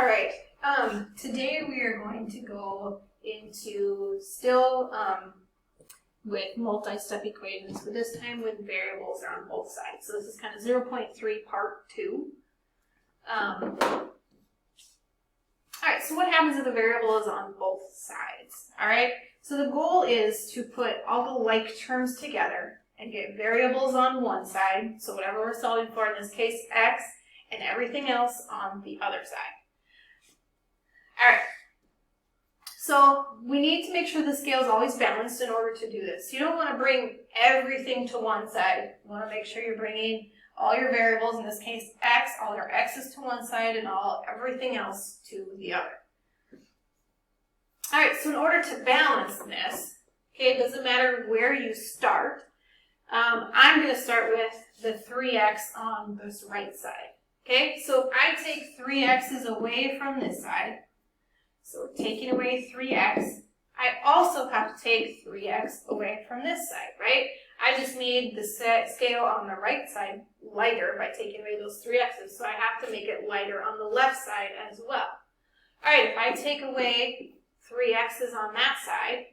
right. Today we are going to go into still with multi-step equations, but this time with variables are on both sides. So this is kind of 0.3 part 2. All right, so what happens if the variable is on both sides? All right, so the goal is to put all the like terms together and get variables on one side, so whatever we're solving for, in this case x, and everything else on the other side. All right, so we need to make sure the scale is always balanced in order to do this. You don't want to bring everything to one side. You want to make sure you're bringing all your variables, in this case x, all your x's to one side and everything else to the other. All right, so in order to balance this, okay, it doesn't matter where you start. I'm going to start with the 3x on this right side. Okay, so if I take 3x's away from this side, so we're taking away 3x, I also have to take 3x away from this side, right? I just made the scale on the right side lighter by taking away those 3x's, so I have to make it lighter on the left side as well. All right, if I take away 3x's on that side,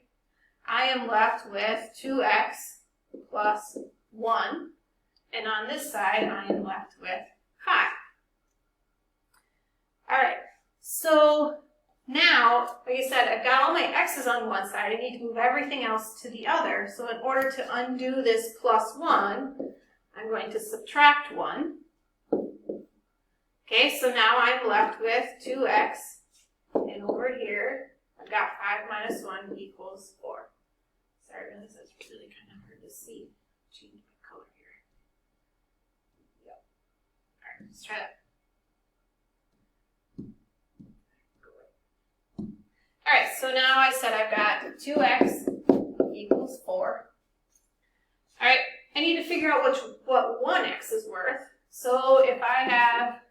I am left with 2x plus 1, and on this side, I am left with pi. All right, so now, like I said, I've got all my x's on one side. I need to move everything else to the other. So in order to undo this plus 1, I'm going to subtract 1. Okay, so now I'm left with 2x. And over here, I've got 5 minus 1 equals 4. Sorry, this is really kind of hard to see. Change my color here. Yep. All right, let's try that. All right, so now I said I've got 2x equals 4. All right, I need to figure out what 1x is worth. So if I have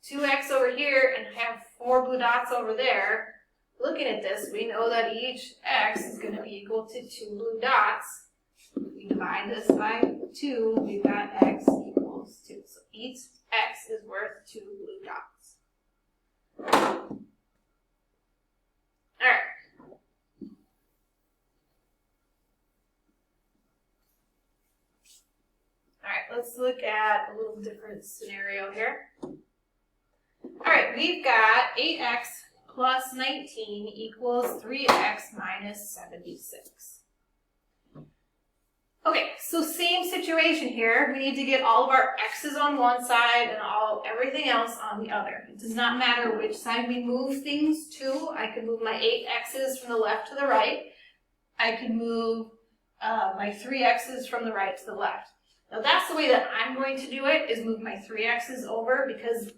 2x over here and I have 4 blue dots over there, looking at this, we know that each x is going to be equal to 2 blue dots. We divide this by 2, we've got x equals 2. So each x is worth 2 blue dots. All right, let's look at a little different scenario here. All right, we've got 8x plus 19 equals 3x minus 76. Okay, so same situation here. We need to get all of our x's on one side and everything else on the other. It does not matter which side we move things to. I could move my 8x's from the left to the right. I could move my 3x's from the right to the left. Now that's the way that I'm going to do it, is move my 3x's over, because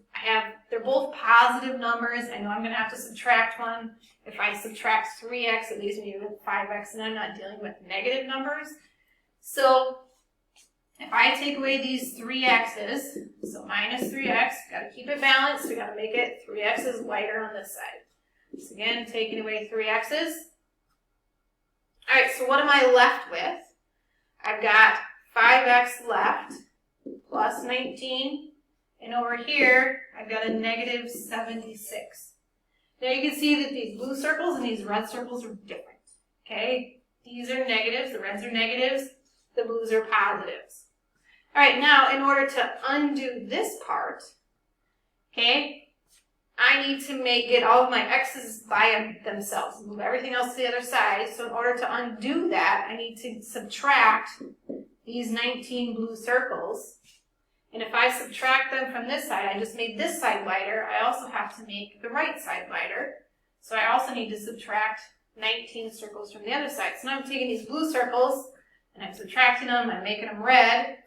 they're both positive numbers. I know I'm going to have to subtract one. If I subtract 3x, it leaves me with 5x, and I'm not dealing with negative numbers. So if I take away these 3x's, so minus 3x, got to keep it balanced. We got to make it 3x's lighter on this side. So again, taking away 3x's. All right, so what am I left with? I've got 5x left plus 19, and over here I've got a negative 76. Now you can see that these blue circles and these red circles are different. Okay, these are negatives, the reds are negatives, the blues are positives. All right, now in order to undo this part, okay, I need to get all of my x's by themselves, move everything else to the other side. So in order to undo that, I need to subtract these 19 blue circles. And if I subtract them from this side, I just made this side lighter, I also have to make the right side lighter. So I also need to subtract 19 circles from the other side. So now I'm taking these blue circles and I'm subtracting them, I'm making them red.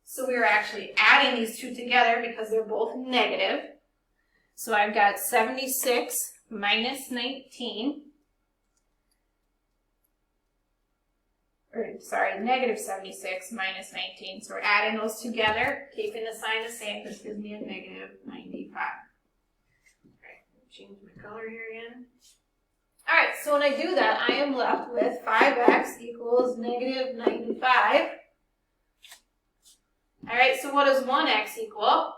So we are actually adding these two together because they're both negative. So I've got 76 minus 19. Negative 76 minus 19. So we're adding those together, keeping the sign the same. This gives me a negative 95. Okay, change my color here again. All right, so when I do that, I am left with 5x equals negative 95. All right, so what does 1x equal?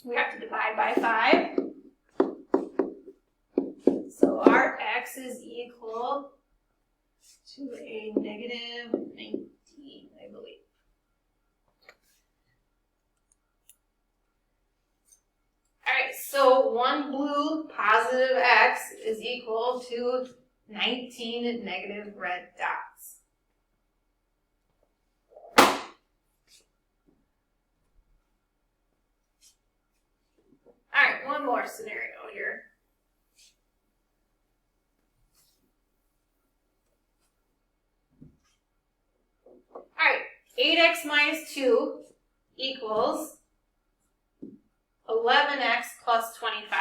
We have to divide by 5. x's equal to a negative 19, I believe. Alright, so one blue positive x is equal to 19 negative red dots. Alright, one more scenario here. Alright, 8x minus 2 equals 11x plus 25.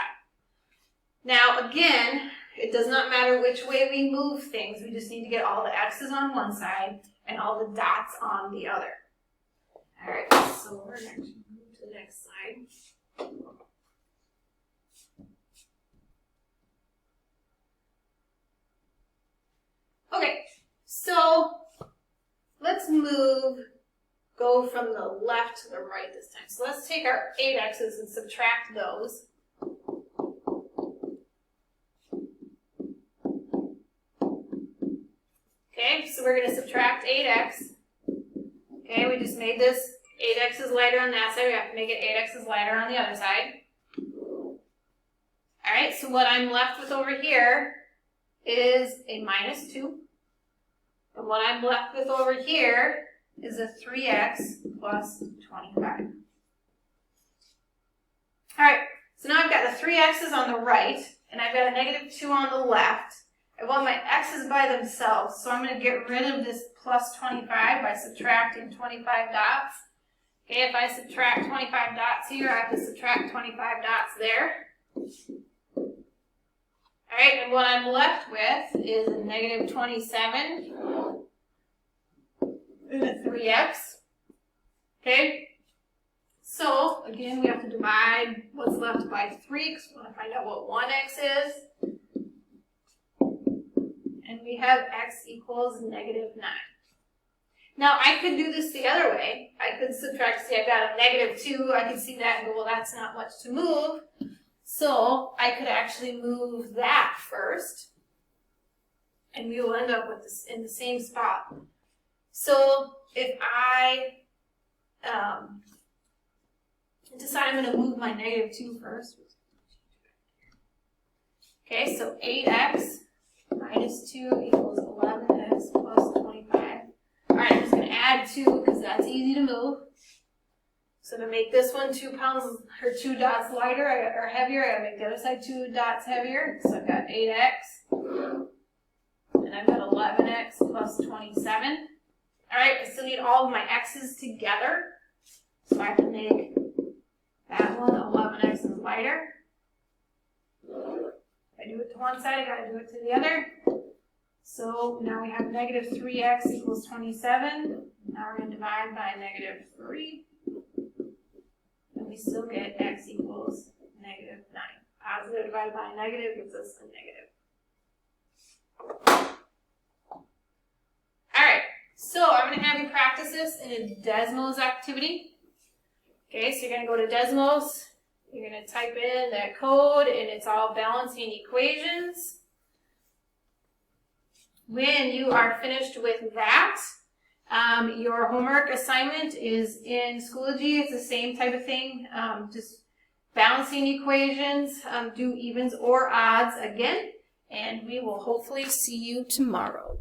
Now again, it does not matter which way we move things, we just need to get all the x's on one side and all the dots on the other. Alright, so we're going to move to the next slide. Okay, so let's go from the left to the right this time. So let's take our 8x's and subtract those. Okay, so we're going to subtract 8x. Okay, we just made this 8x is lighter on that side. We have to make it 8x is lighter on the other side. Alright, so what I'm left with over here is a minus 2. And what I'm left with over here is a 3x plus 25. Alright, so now I've got the 3x's on the right, and I've got a negative 2 on the left. I want my x's by themselves, so I'm going to get rid of this plus 25 by subtracting 25 dots. Okay, if I subtract 25 dots here, I have to subtract 25 dots there. Alright, and what I'm left with is a negative 27 and a 3x. Okay, so again, we have to divide what's left by 3 because we want to find out what 1x is. And we have x equals negative 9. Now, I could do this the other way. I could subtract, see I've got a negative 2. I could see that and go, well, that's not much to move. So I could actually move that first. And we will end up with this in the same spot. So if I decide I'm going to move my negative 2 first. Okay, so 8x minus 2 equals 11x plus 25. Alright, I'm just going to add 2 because that's easy to move. So to make this one 2 pounds or 2 dots lighter or heavier, I got to make the other side 2 dots heavier. So I've got 8x and I've got 11x plus 27. Alright, I still need all of my x's together. So I have to make that one 11x is lighter. If I do it to one side, I got to do it to the other. So now we have negative 3x equals 27. Now we're going to divide by negative 3. And we still get x equals negative 9. Positive divided by a negative gives us a negative. Alright, so I'm going to have you practice this in a Desmos activity. Okay, so you're going to go to Desmos. You're going to type in that code, and it's all balancing equations. When you are finished with that, your homework assignment is in Schoology. It's the same type of thing, just balancing equations, do evens or odds again, and we will hopefully see you tomorrow.